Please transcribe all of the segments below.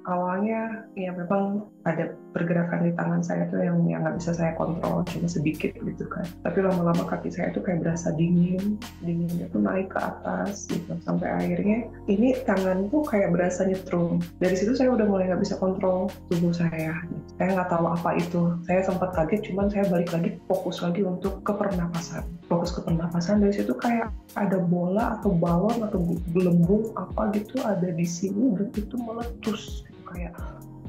Awalnya ya memang ada pergerakan di tangan saya tuh yang nggak bisa saya kontrol, cuma sedikit gitu kan. Tapi lama-lama kaki saya tuh kayak berasa dinginnya tuh naik ke atas gitu. Sampai akhirnya ini tangan tuh kayak berasa nyetrum. Dari situ saya udah mulai nggak bisa kontrol tubuh saya. Saya nggak tahu apa itu. Saya sempat kaget, cuman saya balik lagi fokus lagi untuk ke pernapasan. Fokus ke pernapasan, dari situ kayak ada bola atau balon atau gelembung apa gitu ada di sini dan itu meletus gitu, kayak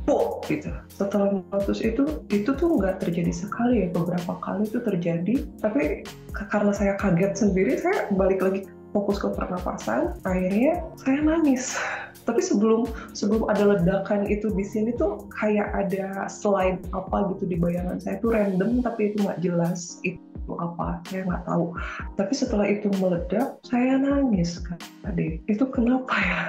pok gitu. Setelah meletus itu tuh nggak terjadi sekali ya, beberapa kali itu terjadi. Tapi karena saya kaget sendiri, saya balik lagi fokus ke pernapasan. Akhirnya saya nangis. Tapi sebelum ada ledakan itu di sini tuh kayak ada slide apa gitu di bayangan saya tuh random, tapi itu nggak jelas itu apa, saya nggak tahu. Tapi setelah itu meledak, saya nangis kan, Ade. Itu kenapa ya?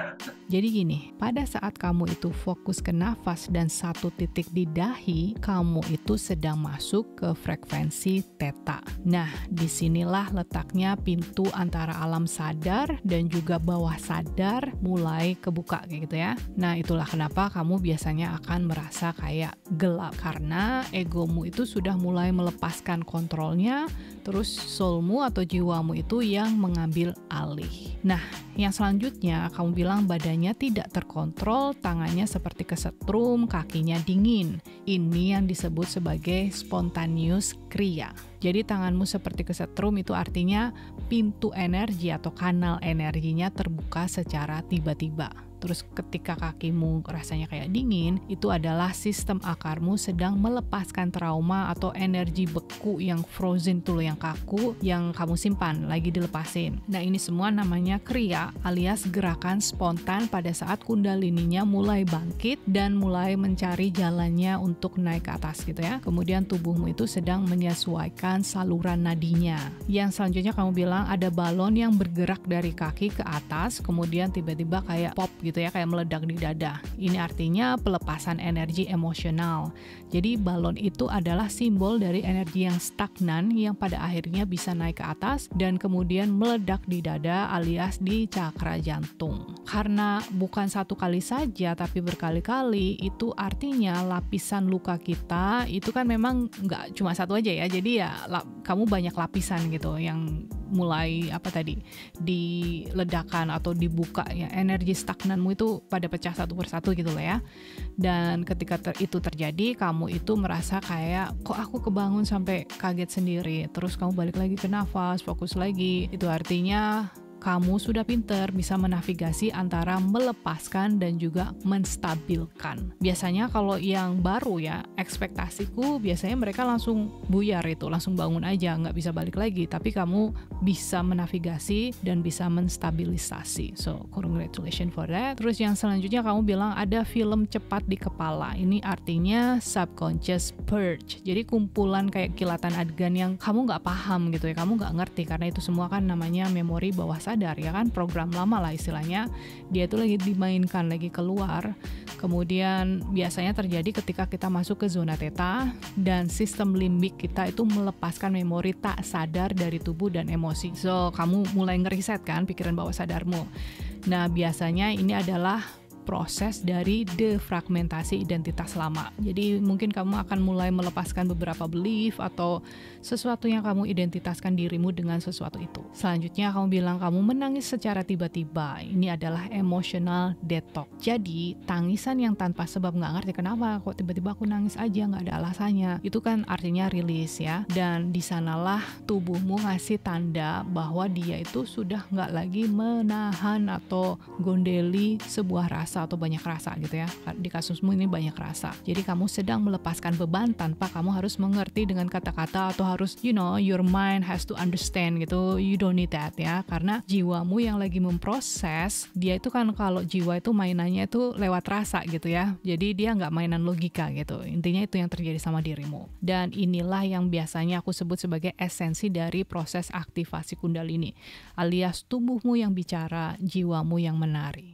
Jadi gini, pada saat kamu itu fokus ke nafas dan satu titik di dahi, kamu itu sedang masuk ke frekuensi theta. Nah, disinilah letaknya pintu antara alam sadar dan juga bawah sadar mulai kebuka kayak gitu ya. Nah, itulah kenapa kamu biasanya akan merasa kayak gelap. Karena egomu itu sudah mulai melepaskan kontrolnya, terus soulmu atau jiwamu itu yang mengambil alih. Nah, yang selanjutnya kamu bilang badannya tidak terkontrol, tangannya seperti kesetrum, kakinya dingin. Ini yang disebut sebagai spontaneous kriya. Jadi tanganmu seperti kesetrum itu artinya pintu energi atau kanal energinya terbuka secara tiba-tiba. Terus ketika kakimu rasanya kayak dingin, itu adalah sistem akarmu sedang melepaskan trauma atau energi beku yang frozen tuh loh, yang kaku, yang kamu simpan, lagi dilepasin. Nah, ini semua namanya kriya alias gerakan spontan pada saat kundalininya mulai bangkit dan mulai mencari jalannya untuk naik ke atas gitu ya. Kemudian tubuhmu itu sedang menyesuaikan saluran nadinya. Yang selanjutnya kamu bilang ada balon yang bergerak dari kaki ke atas, kemudian tiba-tiba kayak pop gitu ya, kayak meledak di dada. Ini artinya pelepasan energi emosional. Jadi balon itu adalah simbol dari energi yang stagnan yang pada akhirnya bisa naik ke atas dan kemudian meledak di dada alias di cakra jantung. Karena bukan satu kali saja tapi berkali-kali, itu artinya lapisan luka kita itu kan memang nggak cuma satu aja ya. Jadi ya kamu banyak lapisan gitu yang mulai diledakan atau dibuka ya, energi stagnanmu itu pada pecah satu persatu gitu loh ya. Dan ketika itu terjadi, kamu itu merasa kayak kok aku kebangun sampai kaget sendiri. Terus kamu balik lagi ke nafas, fokus lagi. Itu artinya kamu sudah pinter bisa menavigasi antara melepaskan dan juga menstabilkan. Biasanya kalau yang baru ya, ekspektasiku biasanya mereka langsung buyar itu, langsung bangun aja, nggak bisa balik lagi. Tapi kamu bisa menavigasi dan bisa menstabilisasi. So, congratulations for that. Terus yang selanjutnya kamu bilang ada film cepat di kepala. Ini artinya subconscious purge. Jadi kumpulan kayak kilatan adegan yang kamu nggak paham gitu ya, kamu nggak ngerti karena itu semua kan namanya memori bawah sadar ya kan, program lama lah istilahnya. Dia itu lagi dimainkan, lagi keluar. Kemudian biasanya terjadi ketika kita masuk ke zona theta dan sistem limbik kita itu melepaskan memori tak sadar dari tubuh dan emosi. So, kamu mulai ngeriset kan pikiran bawah sadarmu. Nah, biasanya ini adalah proses dari defragmentasi identitas lama. Jadi mungkin kamu akan mulai melepaskan beberapa belief atau sesuatu yang kamu identitaskan dirimu dengan sesuatu itu. Selanjutnya kamu bilang kamu menangis secara tiba-tiba. Ini adalah emotional detox. Jadi tangisan yang tanpa sebab, nggak ngerti kenapa kok tiba-tiba aku nangis aja, nggak ada alasannya. Itu kan artinya rilis ya. Dan disanalah tubuhmu ngasih tanda bahwa dia itu sudah nggak lagi menahan atau gondeli sebuah rasa atau banyak rasa gitu ya. Di kasusmu ini banyak rasa. Jadi kamu sedang melepaskan beban tanpa kamu harus mengerti dengan kata-kata atau harus your mind has to understand gitu. You don't need that ya. Karena jiwamu yang lagi memproses, dia itu kan kalau jiwa itu mainannya itu lewat rasa gitu ya. Jadi dia nggak mainan logika gitu. Intinya itu yang terjadi sama dirimu. Dan inilah yang biasanya aku sebut sebagai esensi dari proses aktivasi kundalini. Alias tubuhmu yang bicara, jiwamu yang menari.